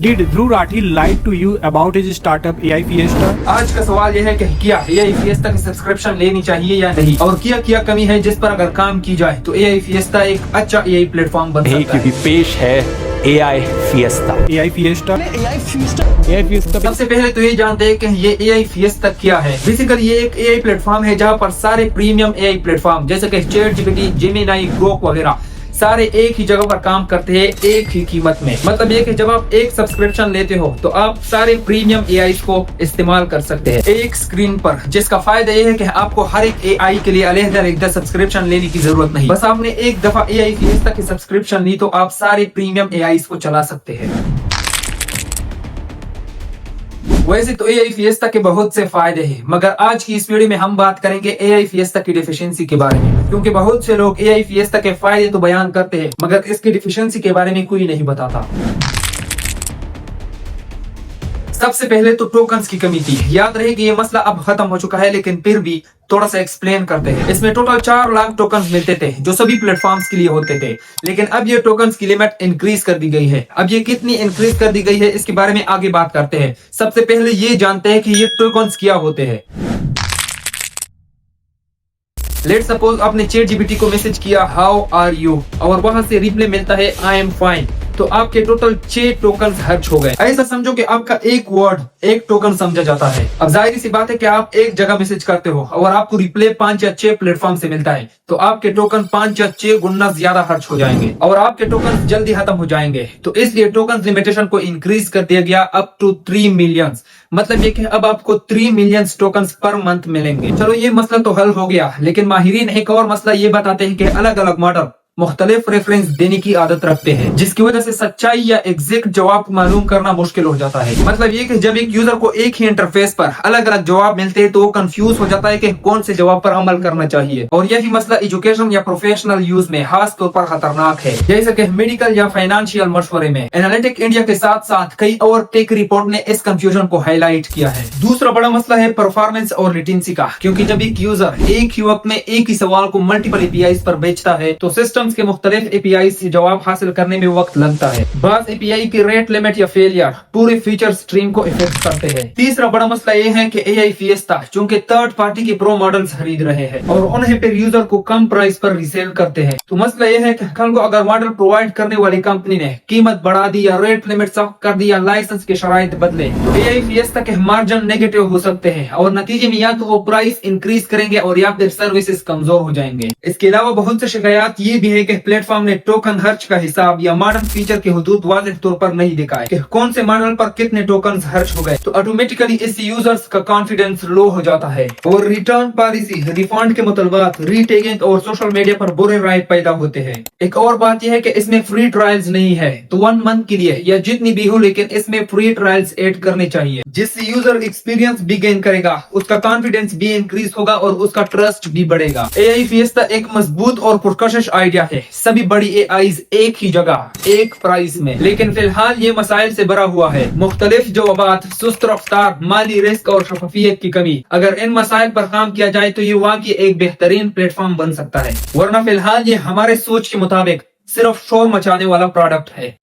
Did Dhruv Rathi lie to you about his startup AI Fiesta? आज का सवाल यह है कि क्या AI Fiesta की सब्सक्रिप्शन लेनी चाहिए या नहीं, और क्या कमी है जिस पर अगर काम की जाए तो AI Fiesta एक अच्छा AI प्लेटफॉर्म बन सकता है। क्योंकि पेश है AI Fiesta। AI Fiesta? AI Fiesta? सबसे पहले तो ये जानते हैं कि ये AI Fiesta क्या है। बेसिकली ये एक AI प्लेटफॉर्म है जहाँ पर सारे प्रीमियम AI प्लेटफॉर्म जैसे कि ChatGPT, Gemini, Grok वगैरह सारे एक ही जगह पर काम करते हैं एक ही कीमत में। मतलब ये कि जब आप एक सब्सक्रिप्शन लेते हो तो आप सारे प्रीमियम AI को इस्तेमाल कर सकते हैं एक स्क्रीन पर, जिसका फायदा ये है कि आपको हर एक AI के लिए अलग-अलग सब्सक्रिप्शन लेने की जरूरत नहीं। बस आपने एक दफा AI Fiesta की सब्सक्रिप्शन ली तो आप सारे प्रीमियम AI को चला सकते हैं। वैसे तो AI Fiesta के बहुत से फायदे हैं, मगर आज की इस वीडियो में हम बात करेंगे AI Fiesta की डिफिशियंसी के बारे में, क्योंकि बहुत से लोग AI Fiesta के फायदे तो बयान करते हैं मगर इसकी डिफिशियंसी के बारे में कोई नहीं बताता। सबसे पहले तो टोकन्स की कमी थी। याद रहे कि ये मसला अब खत्म हो चुका है, लेकिन फिर भी थोड़ा सा एक्सप्लेन करते हैं। इसमें टोटल 4 लाख टोकन्स मिलते थे जो सभी प्लेटफॉर्म्स के लिए होते थे, लेकिन अब ये टोकन्स की लिमिट इंक्रीज कर दी गई है। अब ये कितनी इंक्रीज कर दी गई है इसके बारे में आगे बात करते हैं। सबसे पहले ये जानते हैं कि ये टोकन्स क्या होते हैं। लेट सपोज आपने ChatGPT को मैसेज किया हाउ आर यू और वहां से रिप्लाई मिलता है आई एम फाइन, तो आपके टोटल 6 टोकन खर्च हो गए। ऐसा समझो कि आपका एक वर्ड एक टोकन समझा जाता है। अब जाहिर सी बात है कि आप एक जगह मैसेज करते हो और आपको रिप्लाई 5 या 6 प्लेटफॉर्म से मिलता है, तो आपके टोकन 5 या 6 गुना ज्यादा खर्च हो जाएंगे और आपके टोकन जल्दी खत्म हो जाएंगे। तो इसलिए टोकन लिमिटेशन को इंक्रीज कर दिया गया अप टू 3 मिलियन। मतलब ये कि अब आपको 3 मिलियन टोकन पर मंथ मिलेंगे। चलो ये मसला तो हल हो गया, लेकिन माहिरीन एक और मसला ये बताते हैं कि अलग अलग मॉडल मुख्तलिफ रेफरेंस देने की आदत रखते हैं, जिसकी वजह से सच्चाई या एग्जैक्ट जवाब मालूम करना मुश्किल हो जाता है। मतलब ये कि जब एक यूजर को एक ही इंटरफेस पर अलग अलग जवाब मिलते हैं तो वो कंफ्यूज हो जाता है कि कौन से जवाब पर अमल करना चाहिए, और यही मसला एजुकेशन या प्रोफेशनल यूज में खास तौर पर खतरनाक है, जैसे कि मेडिकल या फाइनेंशियल मशवरे में। एनालिटिक इंडिया के साथ साथ कई और टेक रिपोर्ट ने इस कंफ्यूजन को हाईलाइट किया है। दूसरा बड़ा मसला है परफॉर्मेंस और लेटेंसी का, क्योंकि जब एक यूजर एक ही वक्त में एक ही सवाल को मल्टीपल एपीआई पर बेचता है तो सिस्टम के मुख्तलिफ एपीआई से जवाब हासिल करने में वक्त लगता है। बाज़ एपीआई की रेट लिमिट या फेलियर पूरे फीचर स्ट्रीम को इफेक्ट करते हैं। तीसरा बड़ा मसला ये है कि AI Fiesta चूंकि थर्ड पार्टी के प्रो मॉडल्स खरीद रहे हैं और उन्हें फिर यूजर को कम प्राइस पर रीसेल करते हैं, तो मसला ये है कि कल को अगर मॉडल प्रोवाइड करने वाली कंपनी ने कीमत बढ़ा दी या रेट लिमिट सख्त कर दी या लाइसेंस के शराइत बदले तो AI Fiesta के मार्जिन नेगेटिव हो सकते हैं और नतीजे में या तो वो प्राइस इंक्रीज करेंगे और या फिर सर्विसेज कमजोर हो जाएंगे। इसके अलावा बहुत से शिकायत ये भी है कि प्लेटफॉर्म ने टोकन खर्च का हिसाब या मॉडल फीचर के हुदूद वाज़ेह तौर पर नहीं दिखाए कि कौन से मॉडल पर कितने टोकन खर्च हो गए, तो ऑटोमेटिकली इस यूजर्स का कॉन्फिडेंस लो हो जाता है और रिटर्न पॉलिसी, रिफंड के मुतलबात, रीटेगिंग और सोशल मीडिया पर बुरे राय पैदा होते हैं। एक और बात यह है कि इसमें फ्री ट्रायल्स नहीं है, तो 1 मंथ के लिए या जितनी भी हो, लेकिन इसमें फ्री ट्रायल्स ऐड करने चाहिए, जिससे यूजर एक्सपीरियंस भी गेन करेगा, उसका कॉन्फिडेंस भी इंक्रीज होगा और उसका ट्रस्ट भी बढ़ेगा। AI Fiesta एक मजबूत और पुरकशिश आइडिया है, सभी बड़ी AIs एक ही जगह एक प्राइस में, लेकिन फिलहाल ये मसाइल से भरा हुआ है। मुख्तलिफ जवाबात, सुस्त रफ्तार, माली रिस्क और शफाफियत की कमी। अगर इन मसाइल पर काम किया जाए तो ये वाकई एक बेहतरीन प्लेटफॉर्म बन सकता है, वरना फिलहाल ये हमारे सोच के मुताबिक सिर्फ शोर मचाने वाला प्रोडक्ट है।